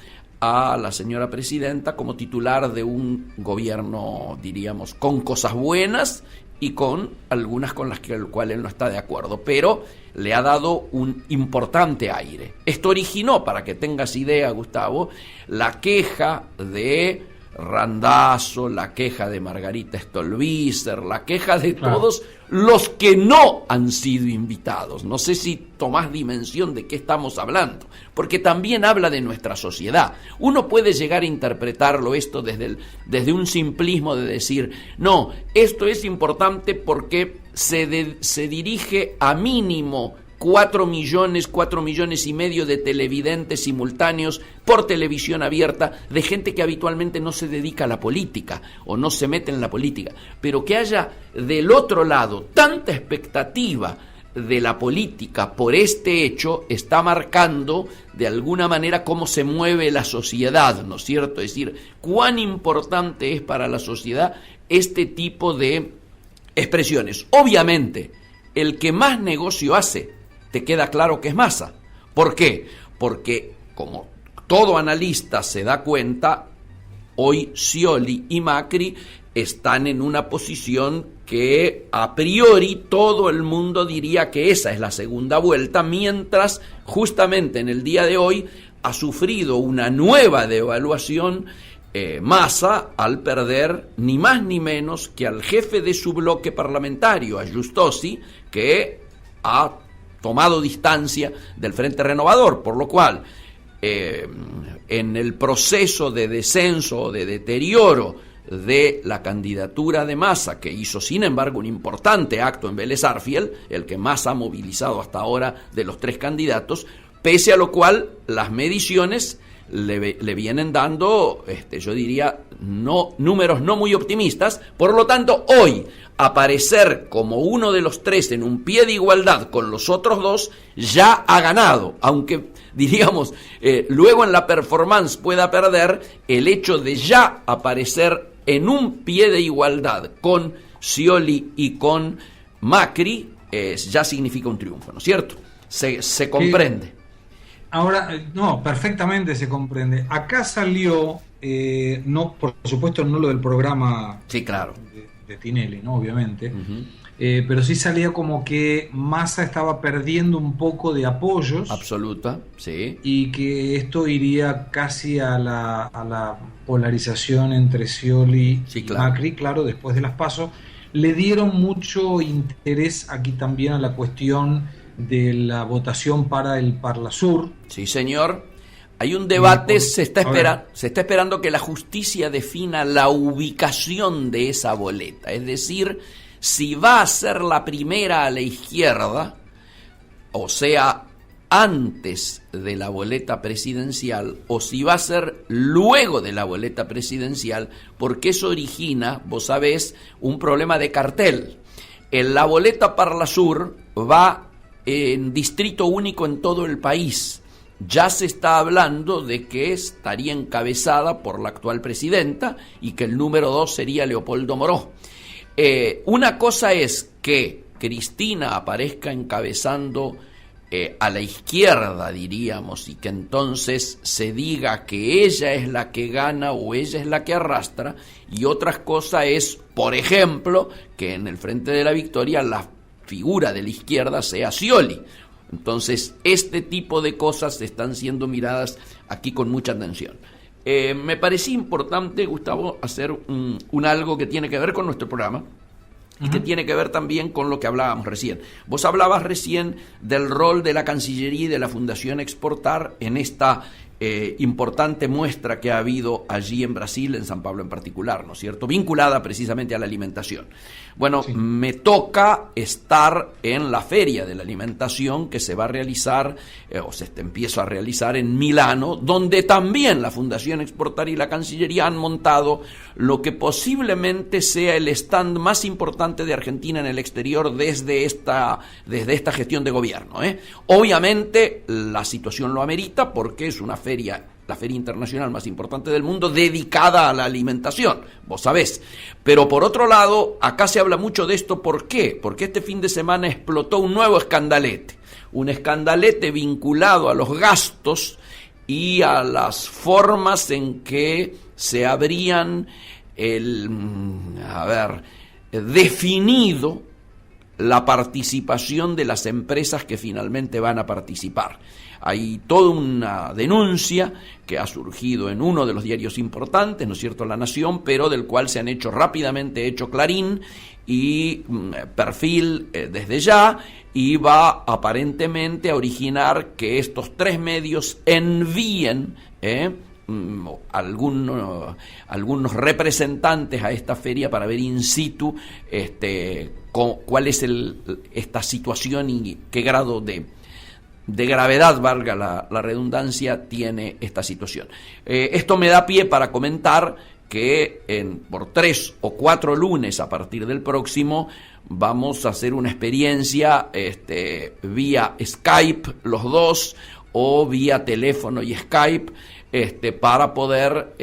a la señora presidenta como titular de un gobierno, diríamos, con cosas buenas y con algunas con las que el cual él no está de acuerdo, pero le ha dado un importante aire. Esto originó, para que tengas idea, Gustavo, la queja de Randazzo, la queja de Margarita Stolbizer, la queja de todos los que no han sido invitados. No sé si tomás dimensión de qué estamos hablando, porque también habla de nuestra sociedad. Uno puede llegar a interpretarlo esto desde un simplismo de decir, no, esto es importante porque se dirige a mínimo 4 millones y medio de televidentes simultáneos por televisión abierta, de gente que habitualmente no se dedica a la política o no se mete en la política, pero que haya del otro lado tanta expectativa de la política por este hecho, está marcando de alguna manera cómo se mueve la sociedad, ¿no es cierto? Es decir, cuán importante es para la sociedad este tipo de expresiones. Obviamente, el que más negocio hace, te queda claro que es Massa. ¿Por qué? Porque, como todo analista se da cuenta, hoy Scioli y Macri están en una posición que a priori todo el mundo diría que esa es la segunda vuelta, mientras justamente en el día de hoy ha sufrido una nueva devaluación Massa, al perder ni más ni menos que al jefe de su bloque parlamentario, a Giustossi, que ha tomado distancia del Frente Renovador, por lo cual en el proceso de descenso o de deterioro de la candidatura de Massa, que hizo sin embargo un importante acto en Vélez Arfiel, el que más ha movilizado hasta ahora de los 3 candidatos, pese a lo cual las mediciones le vienen dando, yo diría, números no muy optimistas. Por lo tanto, hoy aparecer como uno de los 3 en un pie de igualdad con los otros 2 ya ha ganado, aunque diríamos luego en la performance pueda perder. El hecho de ya aparecer en un pie de igualdad con Scioli y con Macri ya significa un triunfo, ¿no es cierto? Se comprende. Ahora, no, perfectamente se comprende. Acá salió, no, por supuesto no lo del programa, sí, claro, de Tinelli, ¿no? Obviamente, pero sí salía como que Massa estaba perdiendo un poco de apoyos. Absoluta, sí. Y que esto iría casi a la polarización entre Scioli y Macri, claro, después de las PASO. Le dieron mucho interés aquí también a la cuestión de la votación para el Parlasur. Sí, señor. Hay un debate, se está esperando que la justicia defina la ubicación de esa boleta, es decir, si va a ser la primera a la izquierda, o sea, antes de la boleta presidencial, o si va a ser luego de la boleta presidencial, porque eso origina, vos sabés, un problema de cartel. En la boleta Parlasur va en distrito único en todo el país. Ya se está hablando de que estaría encabezada por la actual presidenta y que el número 2 sería Leopoldo Moró. Una cosa es que Cristina aparezca encabezando a la izquierda, diríamos, y que entonces se diga que ella es la que gana o ella es la que arrastra, y otra cosa es, por ejemplo, que en el Frente de la Victoria la figura de la izquierda sea Scioli. Entonces, este tipo de cosas están siendo miradas aquí con mucha atención. Me parecía importante, Gustavo, hacer un algo que tiene que ver con nuestro programa, y que tiene que ver también con lo que hablábamos recién. Vos hablabas recién del rol de la Cancillería y de la Fundación Exportar en esta importante muestra que ha habido allí en Brasil, en San Pablo en particular, ¿no es cierto?, vinculada precisamente a la alimentación. Bueno, sí, me toca estar en la Feria de la Alimentación que se va a realizar, o se empieza a realizar en Milano, donde también la Fundación Exportar y la Cancillería han montado lo que posiblemente sea el stand más importante de Argentina en el exterior desde esta gestión de gobierno, Obviamente la situación lo amerita porque es una feria, la feria internacional más importante del mundo, dedicada a la alimentación, vos sabés. Pero por otro lado, acá se habla mucho de esto. ¿Por qué? Porque este fin de semana explotó un nuevo escandalete. Un escandalete vinculado a los gastos y a las formas en que se habrían definido la participación de las empresas que finalmente van a participar. Hay toda una denuncia que ha surgido en uno de los diarios importantes, ¿no es cierto?, La Nación, pero del cual se han hecho rápidamente Clarín y Perfil desde ya, y va aparentemente a originar que estos tres medios envíen algunos representantes a esta feria para ver in situ cuál es esta situación y qué grado de gravedad, valga la redundancia, tiene esta situación. Esto me da pie para comentar que por 3 o 4 lunes a partir del próximo vamos a hacer una experiencia vía Skype los dos, o vía teléfono y Skype, para poder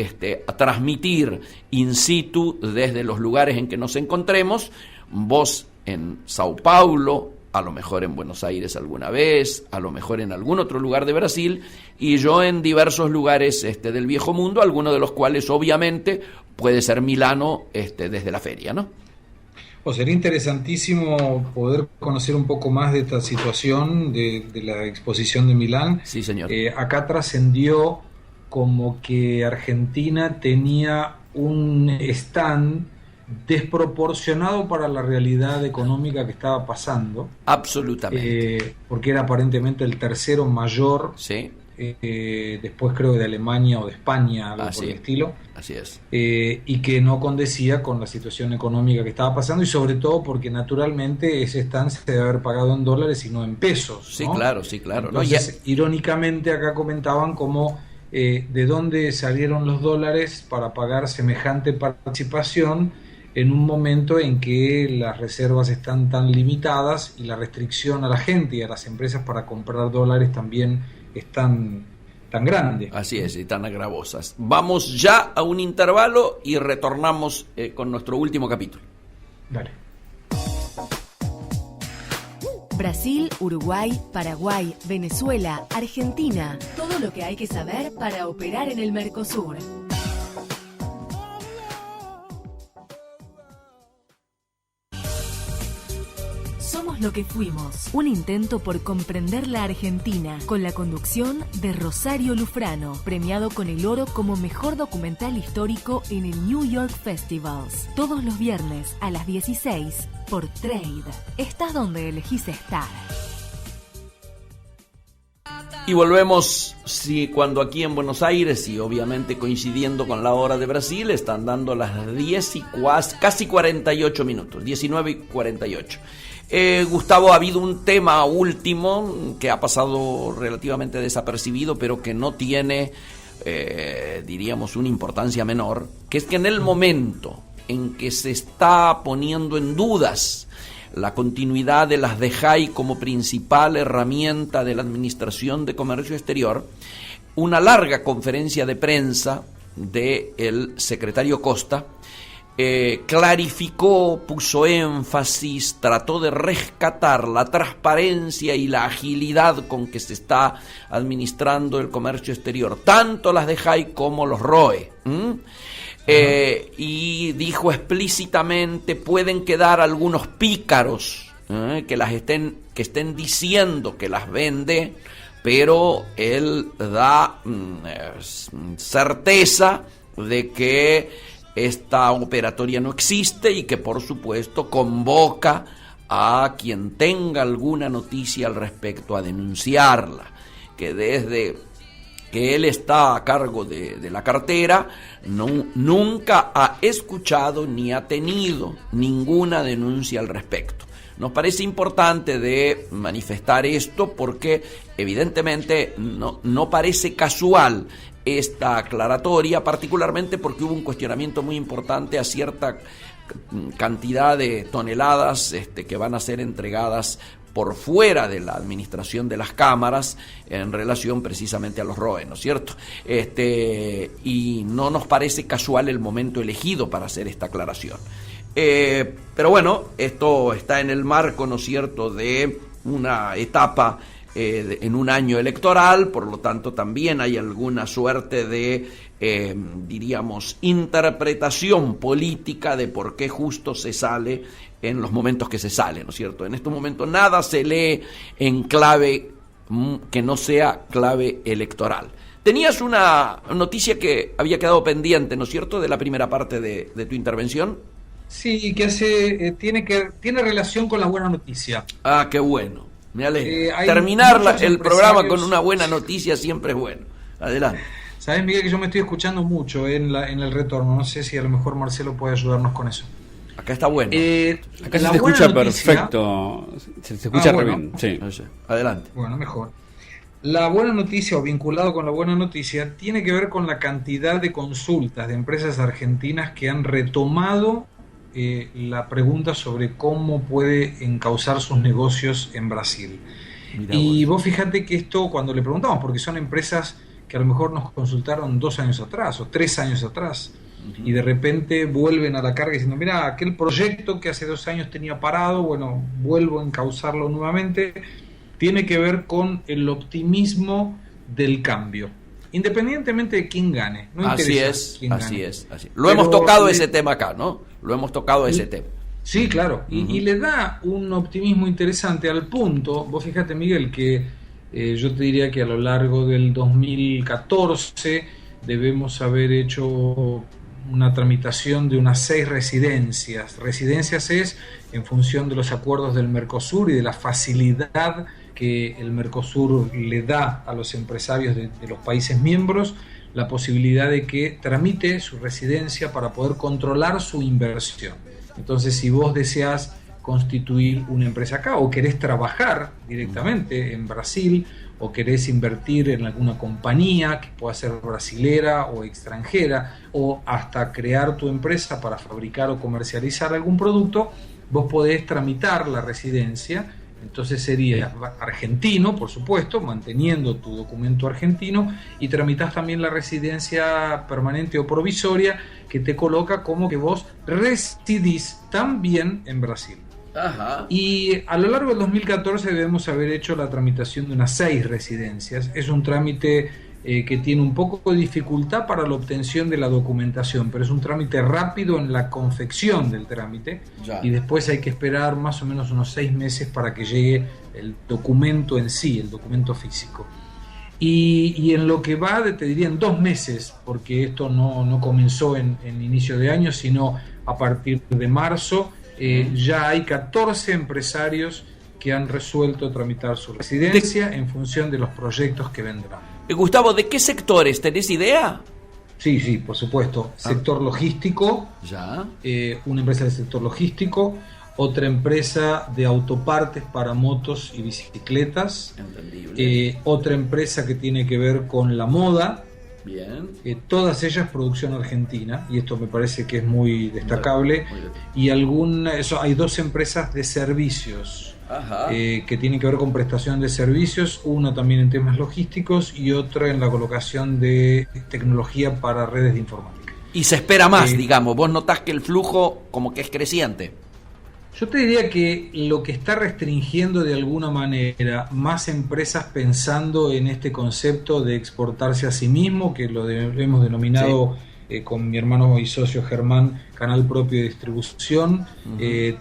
transmitir in situ desde los lugares en que nos encontremos, vos en Sao Paulo, a lo mejor en Buenos Aires alguna vez, a lo mejor en algún otro lugar de Brasil, y yo en diversos lugares del viejo mundo, algunos de los cuales obviamente puede ser Milano desde la feria, ¿no? Pues sería interesantísimo poder conocer un poco más de esta situación de la exposición de Milán. Sí, señor. Acá trascendió como que Argentina tenía un stand desproporcionado para la realidad económica que estaba pasando. Absolutamente. Porque era aparentemente el tercero mayor, sí, después creo de Alemania o de España, algo por el estilo. Así es. Y que no condecía con la situación económica que estaba pasando, y sobre todo porque naturalmente ese stand se debe haber pagado en dólares y no en pesos, Sí, ¿no? claro, sí, claro. Entonces, irónicamente acá comentaban cómo de dónde salieron los dólares para pagar semejante participación en un momento en que las reservas están tan limitadas y la restricción a la gente y a las empresas para comprar dólares también es tan grande. Así es, y tan agravosas. Vamos ya a un intervalo y retornamos con nuestro último capítulo. Dale. Brasil, Uruguay, Paraguay, Venezuela, Argentina. Todo lo que hay que saber para operar en el Mercosur. Somos lo que fuimos. Un intento por comprender la Argentina, con la conducción de Rosario Lufrano, premiado con el oro como mejor documental histórico en el New York Festivals. Todos los viernes a las 16 por Trade. Estás donde elegís estar. Y volvemos, cuando aquí en Buenos Aires, y obviamente coincidiendo con la hora de Brasil, están dando las 10 y casi 48 minutos, 19 y 48. Gustavo, ha habido un tema último que ha pasado relativamente desapercibido, pero que no tiene, diríamos, una importancia menor, que es que en el momento en que se está poniendo en dudas la continuidad de las DEJAI como principal herramienta de la Administración de Comercio Exterior, una larga conferencia de prensa del secretario Costa clarificó, puso énfasis, trató de rescatar la transparencia y la agilidad con que se está administrando el comercio exterior, tanto las de JAI como los ROE. Y dijo explícitamente: pueden quedar algunos pícaros que estén diciendo que las vende, pero él da certeza de que esta operatoria no existe y que por supuesto convoca a quien tenga alguna noticia al respecto a denunciarla, que desde que él está a cargo de la cartera nunca ha escuchado ni ha tenido ninguna denuncia al respecto. Nos parece importante de manifestar esto porque evidentemente no parece casual esta aclaratoria, particularmente porque hubo un cuestionamiento muy importante a cierta cantidad de toneladas que van a ser entregadas por fuera de la administración de las cámaras en relación precisamente a los ROE, ¿no es cierto? Y no nos parece casual el momento elegido para hacer esta aclaración. Pero bueno, esto está en el marco, ¿no es cierto?, de una etapa en un año electoral, por lo tanto también hay alguna suerte de, diríamos, interpretación política de por qué justo se sale en los momentos que se sale, ¿no es cierto? En estos momentos nada se lee en clave que no sea clave electoral. Tenías una noticia que había quedado pendiente, ¿no es cierto?, de la primera parte de tu intervención. Sí, que tiene relación con la buena noticia. Ah, qué bueno. Me alegra. Terminar el programa con una buena noticia siempre es bueno. Adelante. Sabes, Miguel, que yo me estoy escuchando mucho en el retorno. No sé si a lo mejor Marcelo puede ayudarnos con eso. Acá está bueno. Acá se te escucha perfecto. Se escucha re bien. Sí. Adelante. Bueno, mejor. La buena noticia, o vinculado con la buena noticia, tiene que ver con la cantidad de consultas de empresas argentinas que han retomado la pregunta sobre cómo puede encauzar sus negocios en Brasil. Mirá y vos fíjate que esto, cuando le preguntamos, porque son empresas que a lo mejor nos consultaron 2 años atrás o 3 años atrás, y de repente vuelven a la carga diciendo: mira, aquel proyecto que hace 2 años tenía parado, bueno, vuelvo a encauzarlo nuevamente. Tiene que ver con el optimismo del cambio, independientemente de quién gane. No así es. Lo hemos tocado ese tema acá, ¿no? Lo hemos tocado ese tema. Sí, claro. Y le da un optimismo interesante al punto. Vos fíjate, Miguel, que yo te diría que a lo largo del 2014 debemos haber hecho una tramitación de unas 6 residencias. Residencias es en función de los acuerdos del Mercosur y de la facilidad que el Mercosur le da a los empresarios de los países miembros, la posibilidad de que tramite su residencia para poder controlar su inversión. Entonces, si vos deseas constituir una empresa acá o querés trabajar directamente en Brasil o querés invertir en alguna compañía que pueda ser brasilera o extranjera, o hasta crear tu empresa para fabricar o comercializar algún producto, vos podés tramitar la residencia. Entonces sería argentino, por supuesto, manteniendo tu documento argentino, y tramitas también la residencia permanente o provisoria, que te coloca como que vos residís también en Brasil. Ajá. Y a lo largo del 2014 debemos haber hecho la tramitación de unas 6 residencias. Es un trámite que tiene un poco de dificultad para la obtención de la documentación, pero es un trámite rápido en la confección del trámite, y después hay que esperar más o menos unos 6 meses para que llegue el documento en sí, el documento físico. Y en lo que va, te diría en 2 meses, porque esto no comenzó en inicio de año, sino a partir de marzo, ya hay 14 empresarios que han resuelto tramitar su residencia en función de los proyectos que vendrán. Gustavo, ¿de qué sectores? ¿Tenés idea? Sí, por supuesto. Sector logístico, una empresa del sector logístico, otra empresa de autopartes para motos y bicicletas, otra empresa que tiene que ver con la moda. Bien. Todas ellas producción argentina, y esto me parece que es muy destacable. Muy bien. Y hay 2 empresas de servicios. Que tienen que ver con prestación de servicios, una también en temas logísticos y otra en la colocación de tecnología para redes de informática. Y se espera más, digamos. Vos notás que el flujo como que es creciente. Yo te diría que lo que está restringiendo de alguna manera más empresas pensando en este concepto de exportarse a sí mismo, que hemos denominado con mi hermano y socio Germán canal propio de distribución,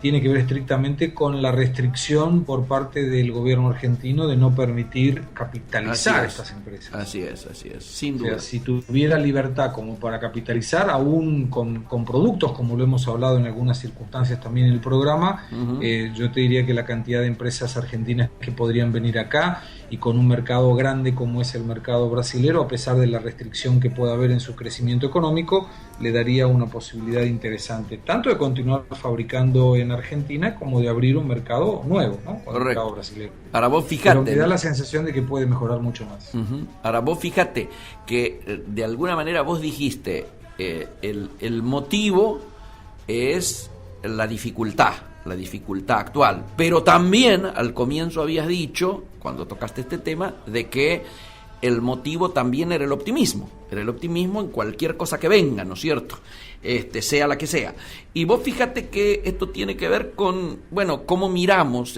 tiene que ver estrictamente con la restricción por parte del gobierno argentino de no permitir capitalizar estas empresas. Así es, sin duda. O sea, si tuviera libertad como para capitalizar, aún con productos, como lo hemos hablado en algunas circunstancias también en el programa, yo te diría que la cantidad de empresas argentinas que podrían venir acá, y con un mercado grande como es el mercado brasilero, a pesar de la restricción que pueda haber en su crecimiento económico, le daría una posibilidad interesante, tanto de continuar fabricando en Argentina como de abrir un mercado nuevo, ¿no? Un mercado brasileño. Ahora vos fíjate, pero me da la sensación de que puede mejorar mucho más. Ahora vos fíjate que de alguna manera vos dijiste el motivo es la dificultad actual, pero también al comienzo habías dicho, cuando tocaste este tema, de que el motivo también era el optimismo en cualquier cosa que venga, ¿no es cierto? Sea la que sea. Y vos fíjate que esto tiene que ver con, bueno, cómo miramos,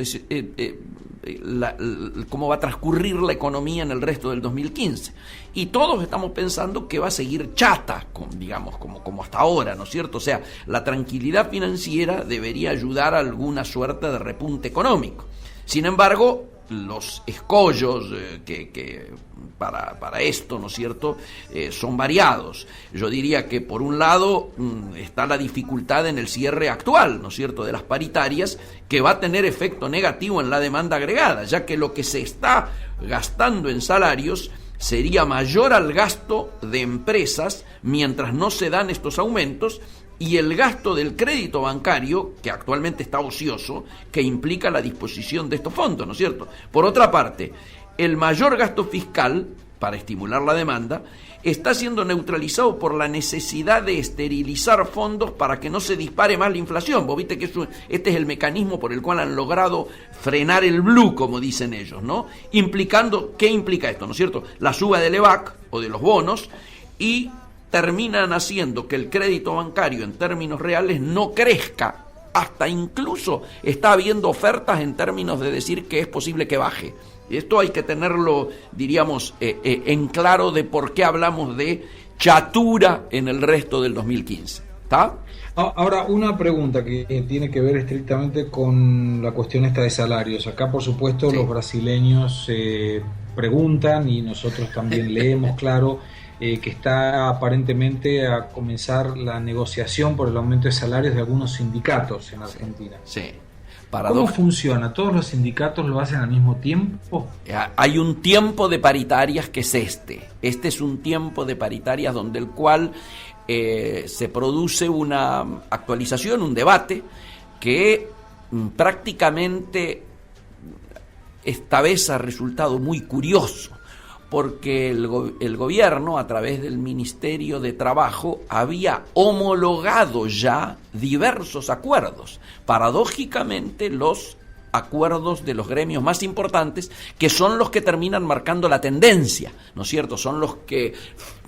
cómo va a transcurrir la economía en el resto del 2015. Y todos estamos pensando que va a seguir chata, digamos, como hasta ahora, ¿no es cierto? O sea, la tranquilidad financiera debería ayudar a alguna suerte de repunte económico. Sin embargo, los escollos que para esto, ¿no es cierto?, son variados. Yo diría que por un lado está la dificultad en el cierre actual, ¿no es cierto?, de las paritarias, que va a tener efecto negativo en la demanda agregada, ya que lo que se está gastando en salarios sería mayor al gasto de empresas mientras no se dan estos aumentos, y el gasto del crédito bancario, que actualmente está ocioso, que implica la disposición de estos fondos, ¿no es cierto? Por otra parte, el mayor gasto fiscal, para estimular la demanda, está siendo neutralizado por la necesidad de esterilizar fondos para que no se dispare más la inflación. Vos viste que este es el mecanismo por el cual han logrado frenar el blue, como dicen ellos, ¿no? ¿Qué implica esto, no es cierto? La suba del EVAC o de los bonos, y terminan haciendo que el crédito bancario en términos reales no crezca, hasta incluso está habiendo ofertas en términos de decir que es posible que baje. Esto hay que tenerlo, diríamos, en claro de por qué hablamos de chatura en el resto del 2015. ¿Está? Ahora, una pregunta que tiene que ver estrictamente con la cuestión esta de salarios. Acá, por supuesto, los brasileños preguntan, y nosotros también leemos, claro, que está aparentemente a comenzar la negociación por el aumento de salarios de algunos sindicatos en Argentina. Sí. ¿Cómo funciona? ¿Todos los sindicatos lo hacen al mismo tiempo? Hay un tiempo de paritarias que es este. Este es un tiempo de paritarias donde el cual se produce una actualización, un debate que prácticamente esta vez ha resultado muy curioso, porque el gobierno, a través del Ministerio de Trabajo, había homologado ya diversos acuerdos. Paradójicamente, los acuerdos de los gremios más importantes, que son los que terminan marcando la tendencia, ¿no es cierto? Son los que,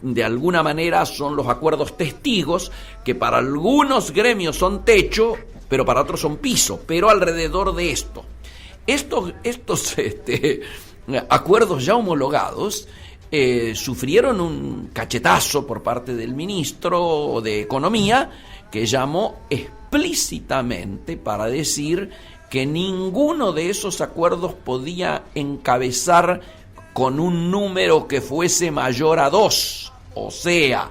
de alguna manera, son los acuerdos testigos, que para algunos gremios son techo, pero para otros son piso, pero alrededor de esto. Estos acuerdos ya homologados sufrieron un cachetazo por parte del ministro de Economía, que llamó explícitamente para decir que ninguno de esos acuerdos podía encabezar con un número que fuese mayor a 2, o sea,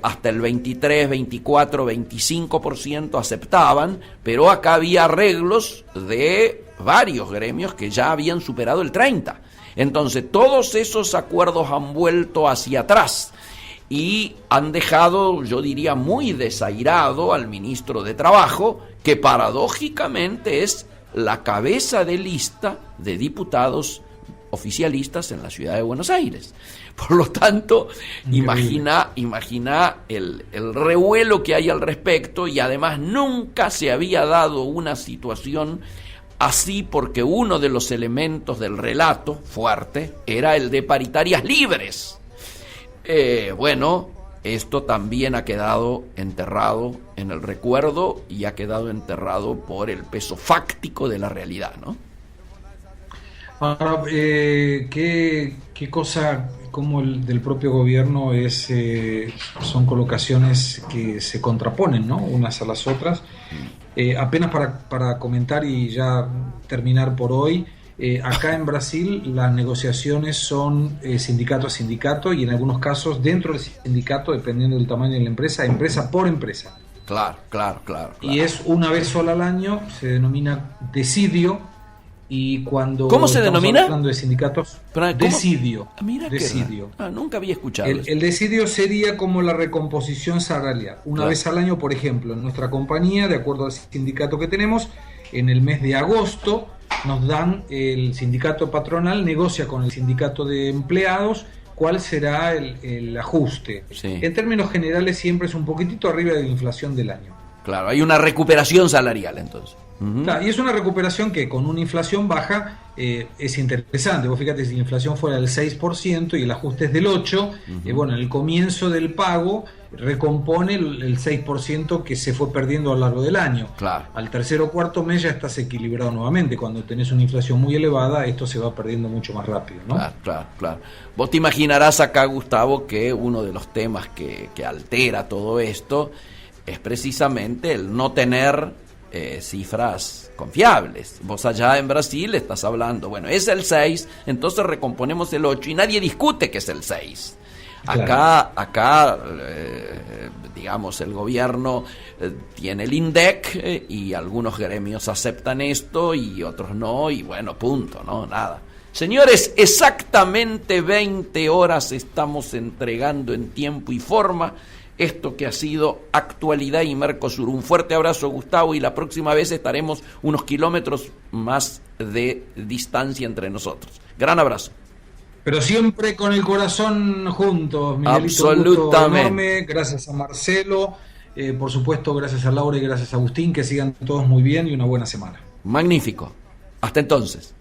hasta el 23, 24, 25% aceptaban, pero acá había arreglos de varios gremios que ya habían superado el 30%. Entonces, todos esos acuerdos han vuelto hacia atrás y han dejado, yo diría, muy desairado al ministro de Trabajo, que paradójicamente es la cabeza de lista de diputados oficialistas en la ciudad de Buenos Aires. Por lo tanto, imagina el revuelo que hay al respecto, y además nunca se había dado una situación así, porque uno de los elementos del relato fuerte era el de paritarias libres. Bueno, esto también ha quedado enterrado en el recuerdo y ha quedado enterrado por el peso fáctico de la realidad, ¿no? Ahora, qué cosa como el del propio gobierno son colocaciones que se contraponen, ¿no? Unas a las otras. Apenas para comentar y ya terminar por hoy, acá en Brasil las negociaciones son sindicato a sindicato y en algunos casos dentro del sindicato, dependiendo del tamaño de la empresa, empresa por empresa. Claro. Y es una vez sola al año, se denomina decidio. Y cuando ¿cómo se denomina? Hablando de sindicatos, decidio. Mira decidio. Nunca había escuchado. El decidio sería como la recomposición salarial. Una vez al año, por ejemplo, en nuestra compañía, de acuerdo al sindicato que tenemos, en el mes de agosto nos dan, el sindicato patronal negocia con el sindicato de empleados cuál será el ajuste. Sí. En términos generales siempre es un poquitito arriba de la inflación del año. Claro, hay una recuperación salarial entonces. Claro, y es una recuperación que con una inflación baja es interesante. Vos fíjate, si la inflación fuera del 6% y el ajuste es del 8%, bueno, en el comienzo del pago recompone el 6% que se fue perdiendo a lo largo del año. Claro. Al tercer o cuarto mes ya estás equilibrado nuevamente. Cuando tenés una inflación muy elevada, esto se va perdiendo mucho más rápido, ¿no? Claro. Vos te imaginarás acá, Gustavo, que uno de los temas que altera todo esto es precisamente el no tener cifras confiables. Vos allá en Brasil estás hablando, bueno, es el 6, entonces recomponemos el 8 y nadie discute que es el 6. Claro. Acá digamos, el gobierno tiene el INDEC y algunos gremios aceptan esto y otros no, y bueno, punto, ¿no? Nada. Señores, exactamente 20 horas estamos entregando en tiempo y forma esto que ha sido Actualidad y Mercosur. Un fuerte abrazo, Gustavo, y la próxima vez estaremos unos kilómetros más de distancia entre nosotros. Gran abrazo. Pero siempre con el corazón juntos, Miguelito. Absolutamente. Enorme. Gracias a Marcelo, por supuesto, gracias a Laura y gracias a Agustín. Que sigan todos muy bien y una buena semana. Magnífico. Hasta entonces.